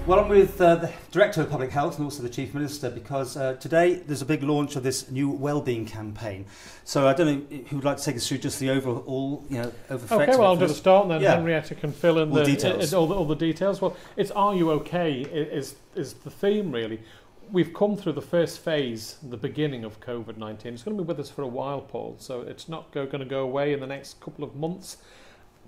Well, I'm with the Director of Public Health and also the Chief Minister because today there's a big launch of this new wellbeing campaign. So I don't know who would like to take us through just the overall, Okay, well, I'll do the start and then Yeah. Henrietta can fill in all the details. Well, it's Are You OK is the theme, really. We've come through the first phase, the beginning of COVID-19. It's going to be with us for a while, Paul, so it's not going to go away in the next couple of months.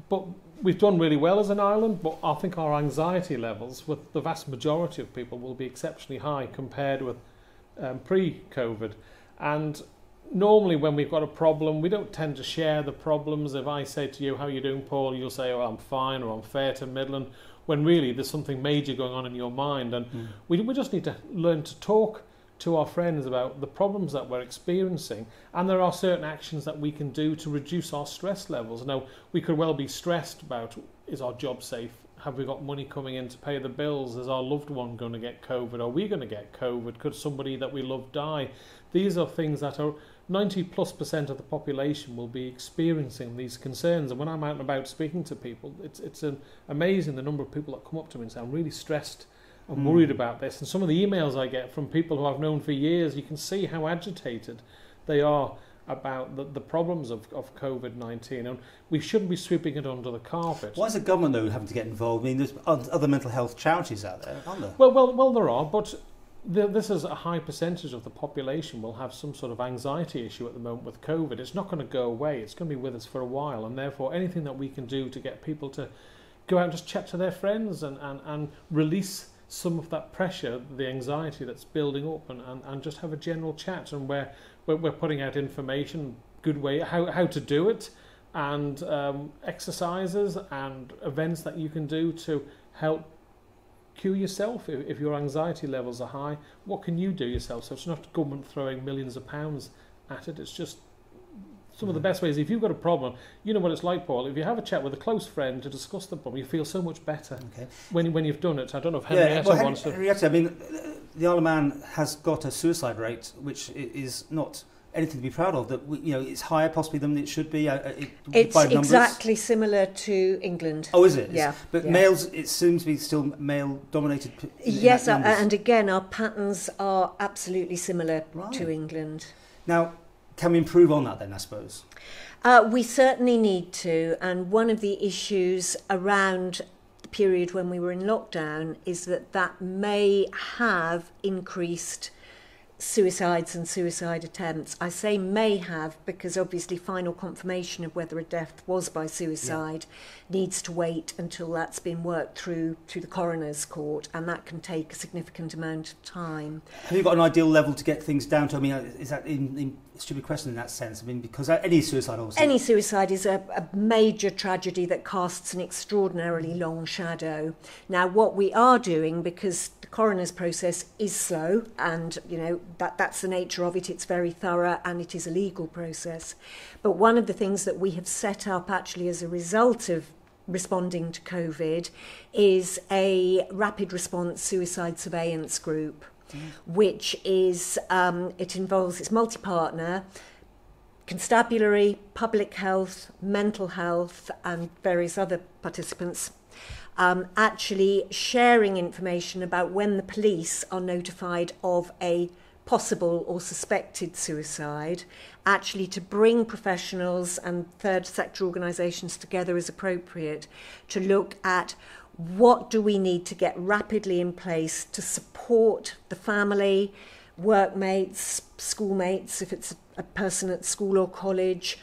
But we've done really well as an island, but I think our anxiety levels with the vast majority of people will be exceptionally high compared with pre-COVID. And normally when we've got a problem, we don't tend to share the problems. If I say to you, how are you doing, Paul? You'll say, oh, I'm fine, or I'm fair to middling, when really there's something major going on in your mind. And we just need to learn to talk to our friends about the problems that we're experiencing, and there are certain actions that we can do to reduce our stress levels. Now, we could well be stressed about, is our job safe? Have we got money coming in to pay the bills? Is our loved one going to get COVID? Are we going to get COVID? Could somebody that we love die? These are things that are 90+% of the population will be experiencing these concerns. And when I'm out and about speaking to people, it's amazing the number of people that come up to me and say, I'm really stressed. I'm worried about this. And some of the emails I get from people who I've known for years, you can see how agitated they are about the problems of COVID-19. And we shouldn't be sweeping it under the carpet. Why is the government, though, having to get involved? I mean, there's other mental health charities out there, aren't there? Well, there are, but this is a high percentage of the population will have some sort of anxiety issue at the moment with COVID. It's not going to go away. It's going to be with us for a while. And therefore, anything that we can do to get people to go out and just chat to their friends and release some of that pressure, the anxiety that's building up, and just have a general chat. And we're putting out information, good way how to do it, and exercises and events that you can do to help cue yourself if your anxiety levels are high. What can you do yourself? So it's not government throwing millions of pounds at it. It's just some of the best ways. If you've got a problem, you know what it's like, Paul. If you have a chat with a close friend to discuss the problem, you feel so much better when you've done it. I don't know if Henrietta wants to... Henrietta, I mean, the Isle of Man has got a suicide rate which is not anything to be proud of. That it's higher possibly than it should be. It's exactly similar to England. Oh, is it? Yeah. But males, it seems to be still male-dominated. Yes, and again, our patterns are absolutely similar to England. Now, can we improve on that then, I suppose? We certainly need to, and one of the issues around the period when we were in lockdown is that may have increased suicides and suicide attempts. I say may have because obviously final confirmation of whether a death was by suicide needs to wait until that's been worked through the coroner's court, and that can take a significant amount of time. Have you got an ideal level to get things down to? I mean, is that a stupid question in that sense? I mean, because any suicide obviously... Any suicide is a major tragedy that casts an extraordinarily long shadow. Now, what we are doing, because the coroner's process is slow, and that's the nature of it, it's very thorough and it is a legal process. But one of the things that we have set up actually as a result of responding to COVID is a rapid response suicide surveillance group, which is, it's multi-partner, constabulary, public health, mental health and various other participants, actually sharing information about when the police are notified of a possible or suspected suicide, actually to bring professionals and third sector organisations together as appropriate to look at what do we need to get rapidly in place to support the family, workmates, schoolmates, if it's a person at school or college,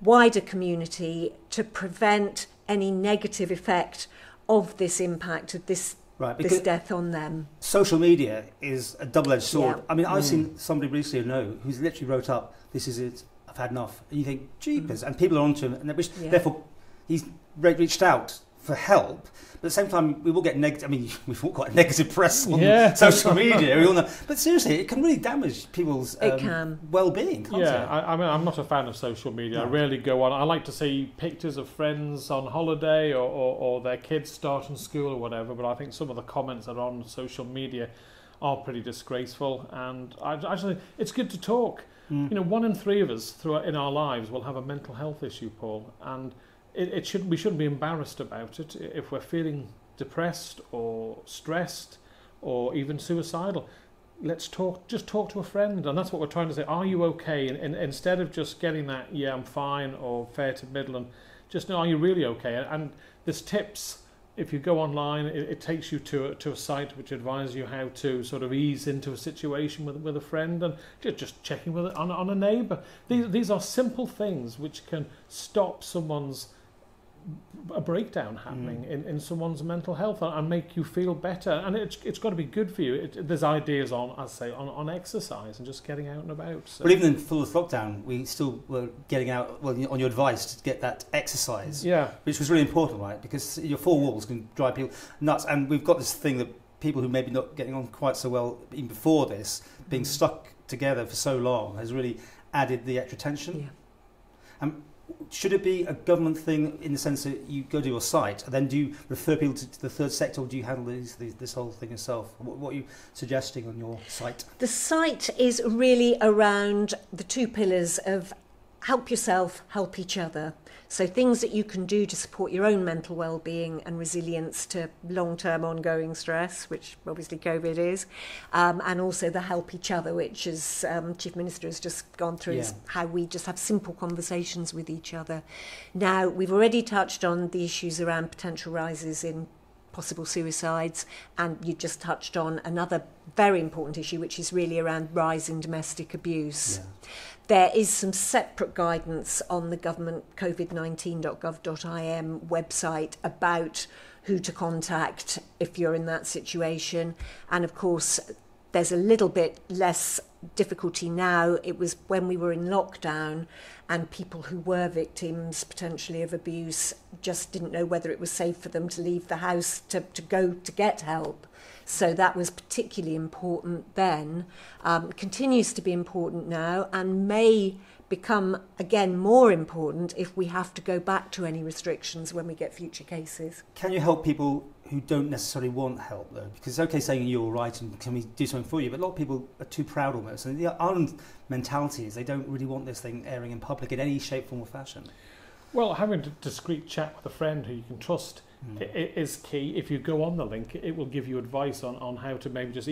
wider community, to prevent any negative effect of this impact, of this death on them. Social media is a double-edged sword. Yeah. I mean, I've seen somebody recently I know who's literally wrote up, "This is it, I've had enough." And you think, jeepers, and people are onto him, and therefore he's reached out for help. But at the same time, we will get negative. I mean, we've all got negative press on social media. We all know. But seriously, it can really damage people's well-being. Can't it? I mean, I'm not a fan of social media. No. I rarely go on. I like to see pictures of friends on holiday or their kids starting school or whatever. But I think some of the comments that are on social media are pretty disgraceful. And actually, it's good to talk. You know, 1 in 3 of us in our lives will have a mental health issue, Paul, and we shouldn't be embarrassed about it. If we're feeling depressed or stressed or even suicidal, just talk to a friend. And that's what we're trying to say. Are you okay? And instead of just getting that, yeah, I'm fine, or fair to middle, and just know, are you really okay? And there's tips. If you go online, it takes you to a site which advises you how to sort of ease into a situation with a friend, and just checking with it on a neighbour. These are simple things which can stop a breakdown happening in someone's mental health and make you feel better. And it's got to be good for you. There's ideas on exercise and just getting out and about. So. But even in full lockdown, we still were getting out, on your advice to get that exercise, which was really important, right? Because your four walls can drive people nuts. And we've got this thing that people who maybe not getting on quite so well even before this, being stuck together for so long, has really added the extra tension. Yeah. Should it be a government thing in the sense that you go to your site and then do you refer people to the third sector, or do you handle this whole thing yourself? What are you suggesting on your site? The site is really around the two pillars of help yourself, help each other. So things that you can do to support your own mental well-being and resilience to long-term ongoing stress, which obviously COVID is, and also the help each other, which as Chief Minister has just gone through, is how we just have simple conversations with each other. Now, we've already touched on the issues around potential rises in possible suicides, and you just touched on another very important issue, which is really around rise in domestic abuse. There is some separate guidance on the government covid19.gov.im website about who to contact if you're in that situation. And of course, there's a little bit less difficulty now. It was when we were in lockdown and people who were victims potentially of abuse just didn't know whether it was safe for them to leave the house to go to get help. So that was particularly important then, continues to be important now, and may become again more important if we have to go back to any restrictions when we get future cases. Can you help people who don't necessarily want help though? Because it's okay saying you're all right and can we do something for you, but a lot of people are too proud almost. And the Ireland mentality is they don't really want this thing airing in public in any shape, form or fashion. Well, having a discreet chat with a friend who you can trust is key. If you go on the link, it will give you advice on how to maybe just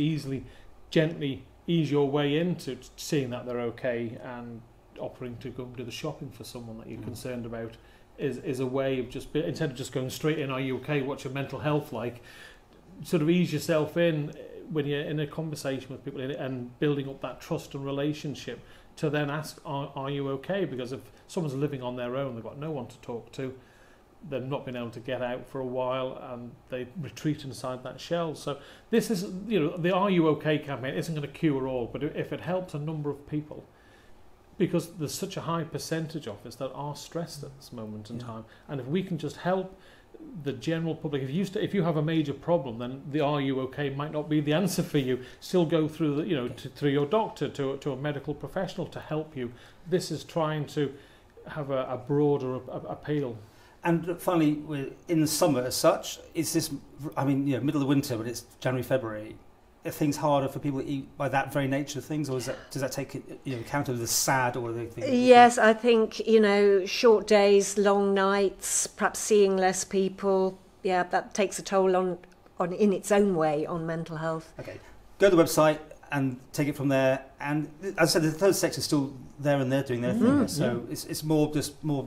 gently ease your way into seeing that they're okay, and offering to go and do the shopping for someone that you're concerned about is a way of just, instead of just going straight in, are you okay, what's your mental health like, sort of ease yourself in when you're in a conversation with people and building up that trust and relationship to then ask, are you okay? Because if someone's living on their own, they've got no one to talk to, they've not been able to get out for a while, and they retreat inside that shell. So this is, the Are You OK campaign isn't going to cure all, but if it helps a number of people, because there's such a high percentage of us that are stressed at this moment in time, and if we can just help the general public, if you have a major problem, then the Are You OK might not be the answer for you. Still go through through your doctor to a medical professional to help you. This is trying to have a broader appeal. And finally, we're in the summer as such, is this, middle of winter when it's January, February, are things harder for people to eat by that very nature of things, or does that take account of the sad or the thing? Yes, I think, short days, long nights, perhaps seeing less people, that takes a toll on in its own way on mental health. Okay, go to the website and take it from there. And as I said, the third sector is still there and they're doing their thing. So it's more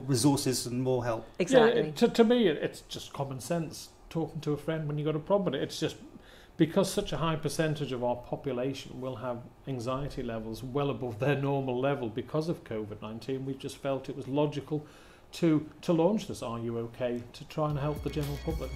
resources and more help. Exactly. Yeah, to me, it's just common sense. Talking to a friend when you've got a problem. It's just because such a high percentage of our population will have anxiety levels well above their normal level because of COVID-19, we've just felt it was logical to launch this Are You OK? To try and help the general public.